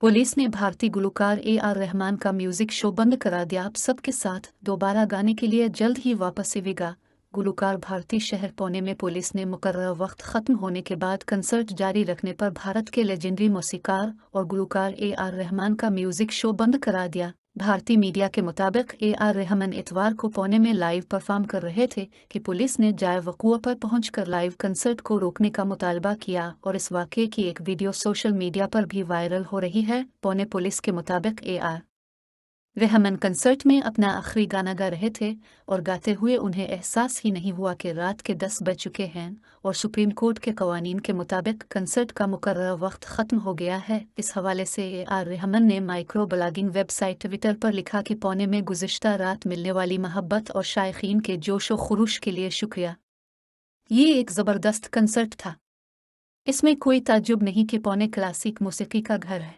Police ने भारतीय गुलकार AR. Rahman का म्यूजिक शो बंद करा दिया। आप सबके साथ दोबारा गाने के लिए जल्द ही वापस आएगा। गुलकार भारतीय शहर पुणे में पुलिस ने मुकर्रर वक्त ख़त्म होने के बाद कंसर्ट जारी रखने पर भारत के लेजेंडरी मौसीकार और गुलकार ए.आर. रहमान का म्यूजिक शो बंद करा दिया। भारतीय मीडिया के मुताबिक ए.आर. रहमान इतवार को पुणे में लाइव परफॉर्म कर रहे थे कि पुलिस ने जाए वक़ूआ पर पहुंचकर लाइव कंसर्ट को रोकने का मुतालबा किया और इस वाक़े की एक वीडियो सोशल मीडिया पर भी वायरल हो रही है। पुणे पुलिस के मुताबिक ए.आर. रहमान कंसर्ट में अपना आखिरी गाना गा रहे थे और गाते हुए उन्हें एहसास ही नहीं हुआ कि रात के 10 बज चुके हैं और सुप्रीम कोर्ट के कवानीन के मुताबिक कंसर्ट का मुकर्रर वक्त ख़त्म हो गया है। इस हवाले से ए.आर. रहमान ने माइक्रो ब्लॉगिंग वेबसाइट ट्विटर पर लिखा कि पुणे में गुज़िश्ता रात मिलने वाली मोहब्बत और शायकीन के जोशो खरूश के लिए शुक्रिया। ये एक ज़बरदस्त कंसर्ट था। इसमें कोई ताज्जुब नहीं कि पुणे क्लासिक मौसीकी का घर है।